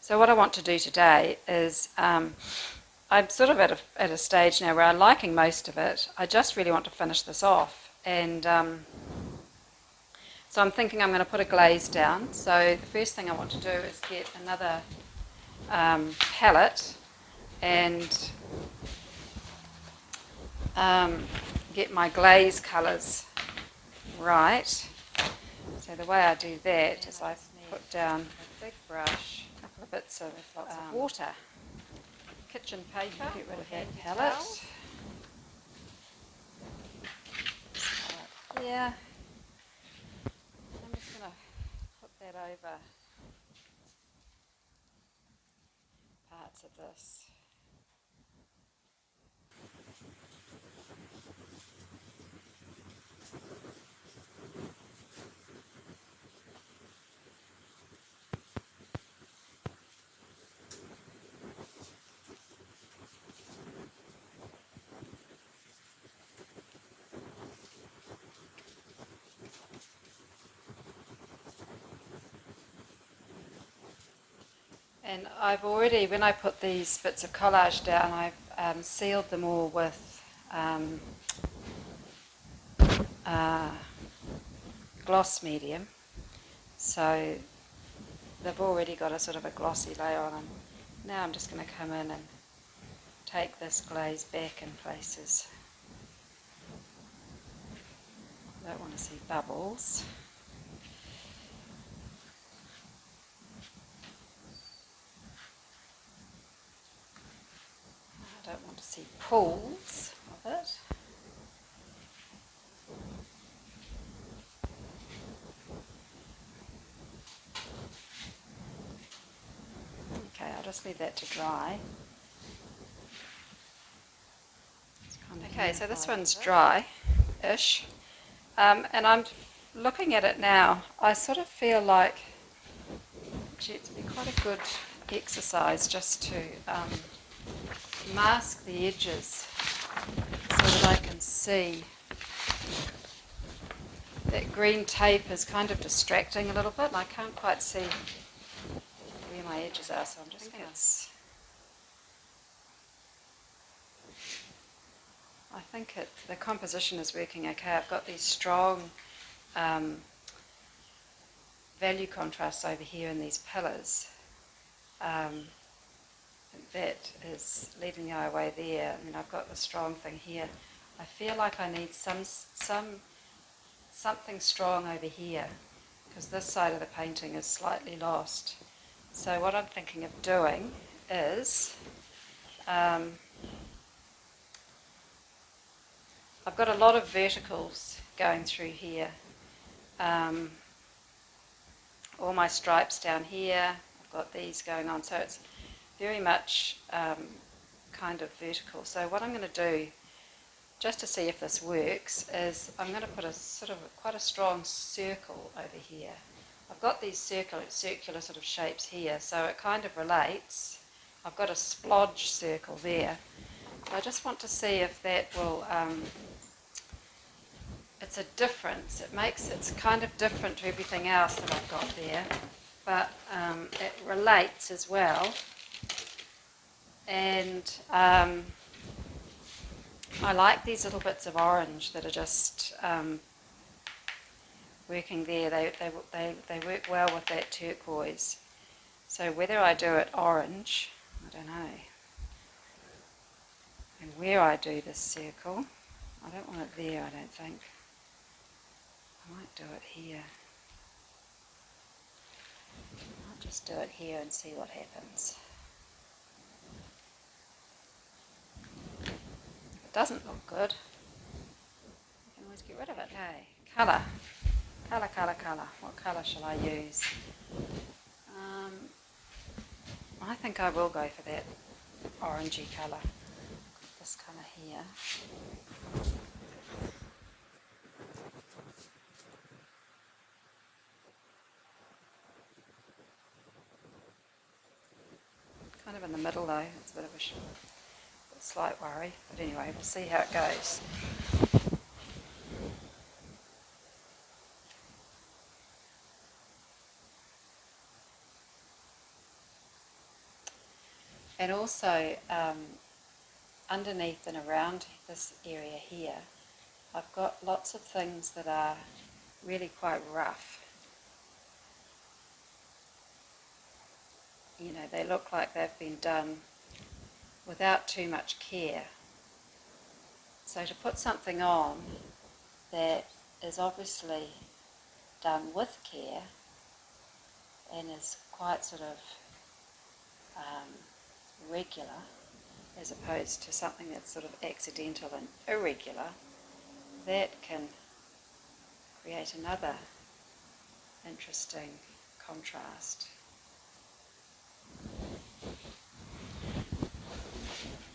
So what I want to do today is I'm sort of at a stage now where I'm liking most of it. I just really want to finish this off, and so I'm thinking I'm going to put a glaze down. So the first thing I want to do is get another palette and get my glaze colours right. So the way I do that is I put down a big brush, a couple of bits of lots of water, kitchen paper, get rid of that palette. Yeah, I'm just going to put that over parts of this. And I've already, when I put these bits of collage down, I've sealed them all with gloss medium. So they've already got a sort of a glossy layer on them. Now I'm just going to come in and take this glaze back in places. I don't want to see bubbles. I don't want to see pools of it. Okay, I'll just leave that to dry. Okay, so this one's dry-ish, and I'm looking at it now. I sort of feel like actually it'd be quite a good exercise just to mask the edges so that I can see. That green tape is kind of distracting a little bit, and I can't quite see where my edges are, so I'm just going to... I think the composition is working okay. I've got these strong value contrasts over here in these pillars. That is leading the eye away there. I mean, I've got the strong thing here. I feel like I need something strong over here, because this side of the painting is slightly lost. So what I'm thinking of doing is I've got a lot of verticals going through here. All my stripes down here, I've got these going on, so it's very much kind of vertical. So what I'm going to do, just to see if this works, is I'm going to put a sort of quite a strong circle over here. I've got these circular sort of shapes here, so it kind of relates. I've got a splodge circle there. I just want to see if that will, it's a difference. It's kind of different to everything else that I've got there, but it relates as well. And I like these little bits of orange that are just working there. They work well with that turquoise. So whether I do it orange, I don't know. And where I do this circle, I don't want it there, I don't think. I might do it here. I'll just do it here and see what happens. If it doesn't look good, I can always get rid of it. Okay, colour. Colour. What colour shall I use? I think I will go for that orangey colour. This colour here. Kind of in the middle though, it's a bit of a slight worry, but anyway, we'll see how it goes. And also underneath and around this area here, I've got lots of things that are really quite rough. You know, they look like they've been done without too much care. So to put something on that is obviously done with care and is quite sort of regular, as opposed to something that's sort of accidental and irregular, that can create another interesting contrast.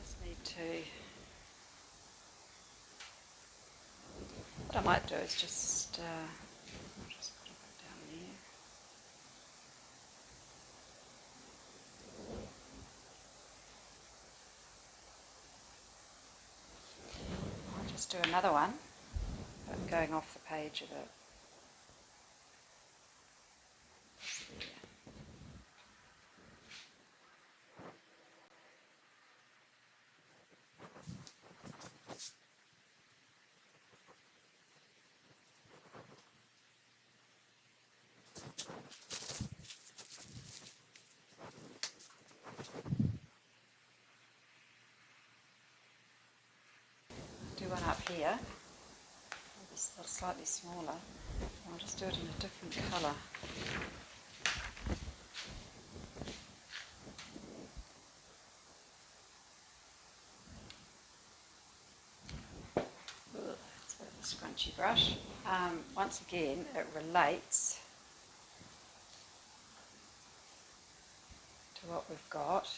Just need to, what I might do is just, I'll just put it down there. I'll just do another one, but going off the page of it. Do one up here, this slightly smaller, and I'll just do it in a different colour. It's a bit of a scrunchy brush. Once again, it relates to what we've got,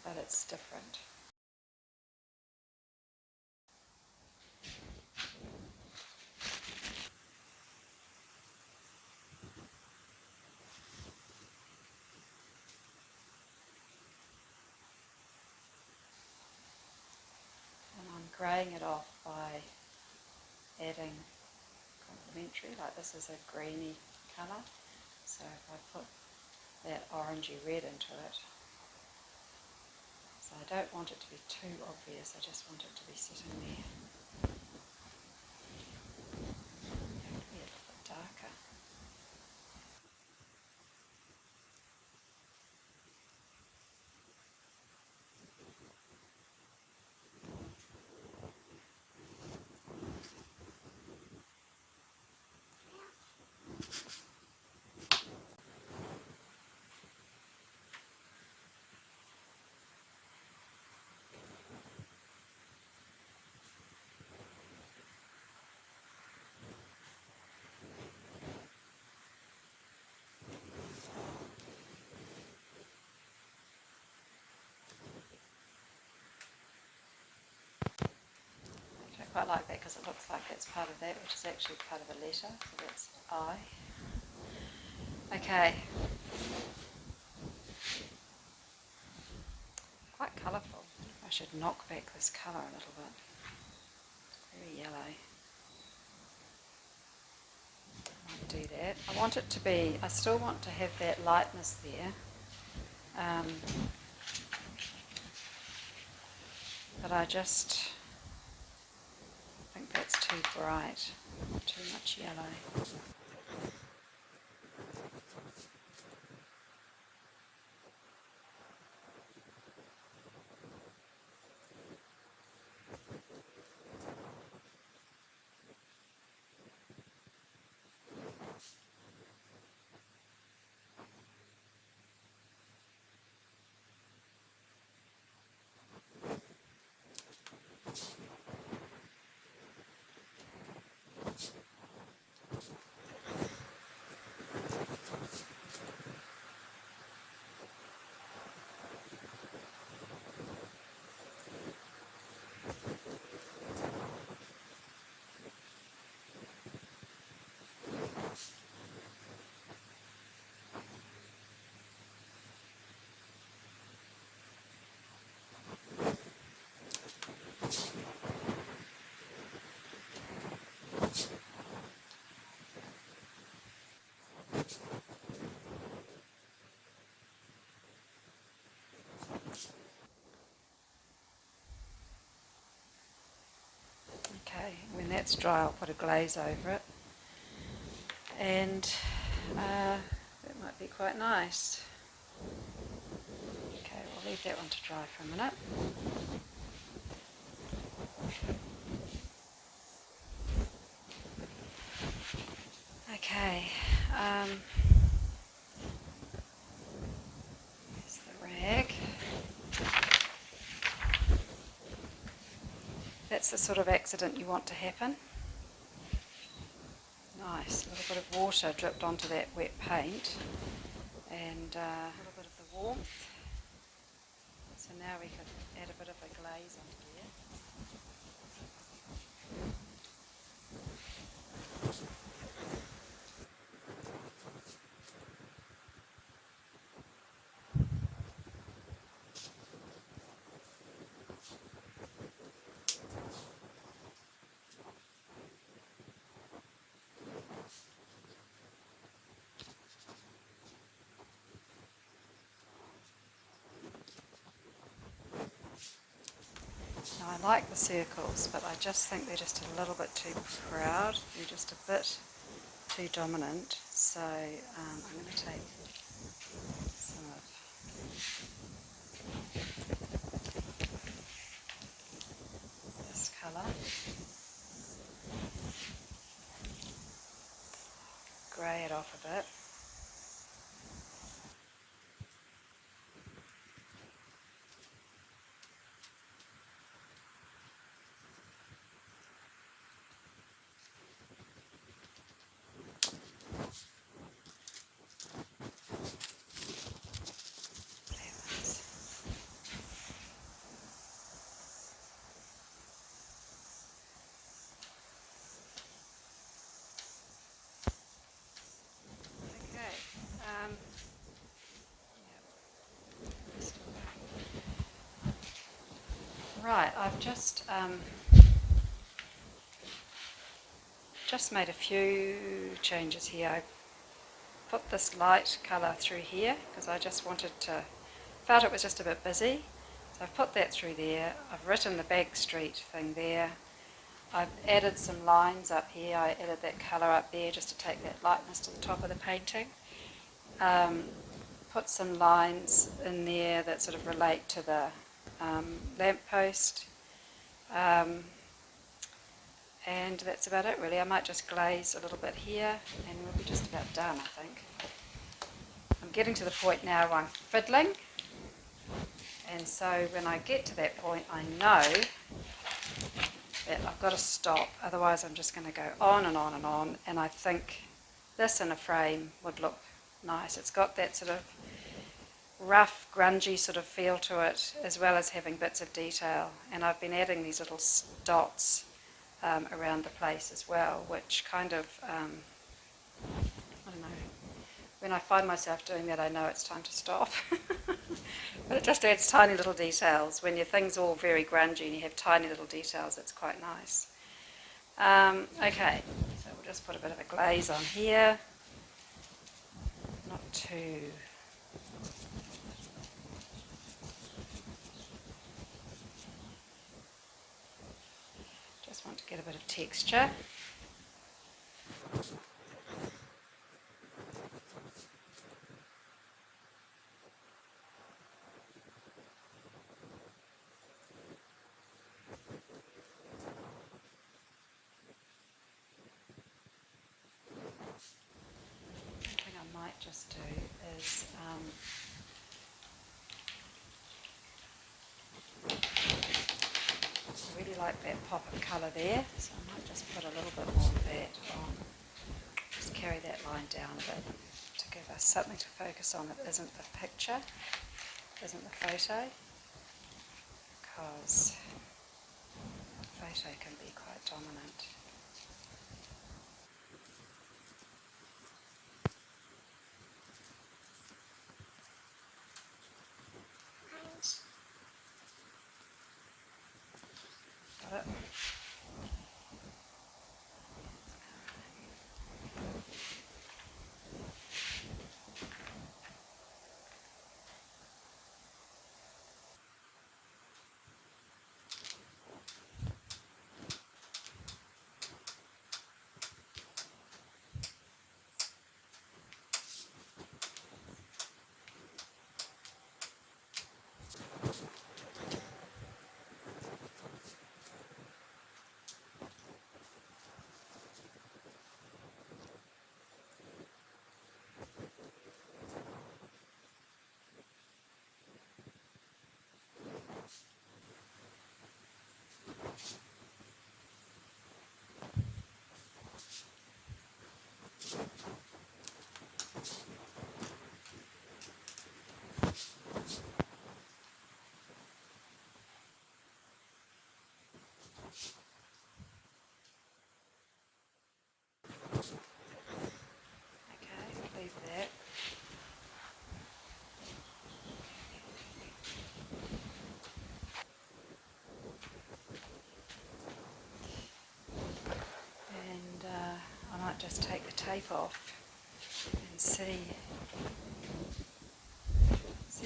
but it's different. And I'm greying it off by adding complementary, like this is a greeny colour, so if I put that orangey red into it, so I don't want it to be too obvious, I just want it to be sitting there. It have to be a little bit darker. I quite like that because it looks like that's part of that, which is actually part of a letter, so that's I. Okay. Quite colourful. I should knock back this colour a little bit. It's very yellow. I might do that. I want it to be, I still want to have that lightness there. But I just think that's too bright, too much yellow. that's dry, I'll put a glaze over it, and that might be quite nice. Okay, we'll leave that one to dry for a minute. Okay, here's the rag. That's the sort of accident you want to happen. Nice, a little bit of water dripped onto that wet paint, and a little bit of the warmth. So now we could add a bit of a glaze onto there. Now I like the circles, but I just think they're just a little bit too proud. They're just a bit too dominant. So I'm going to take some of this colour, grey it off a bit. Right, I've just made a few changes here. I put this light colour through here because I just felt it was just a bit busy. So I've put that through there. I've written the back street thing there. I've added some lines up here. I added that colour up there just to take that lightness to the top of the painting. Put some lines in there that sort of relate to the lamppost. And that's about it really. I might just glaze a little bit here and we'll be just about done, I think. I'm getting to the point now where I'm fiddling, and so when I get to that point I know that I've got to stop, otherwise I'm just going to go on and on and on, and I think this in a frame would look nice. It's got that sort of rough, grungy sort of feel to it, as well as having bits of detail, and I've been adding these little dots around the place as well, which kind of, I don't know, when I find myself doing that I know it's time to stop. But it just adds tiny little details. When your thing's all very grungy and you have tiny little details, it's quite nice. Okay, so we'll just put a bit of a glaze on here, not too want to get a bit of texture. One thing I might just do is I really like that pop of colour there, so I might just put a little bit more of that on. Just carry that line down a bit to give us something to focus on that isn't the picture, isn't the photo, because the photo can be quite dominant. Got it? just take the tape off and see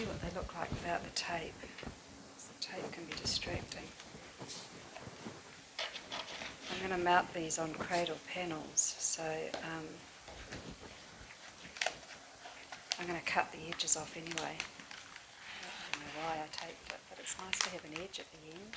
what they look like without the tape. The tape can be distracting. I'm going to mount these on cradle panels, so I'm going to cut the edges off anyway. I don't know why I taped it, but it's nice to have an edge at the end.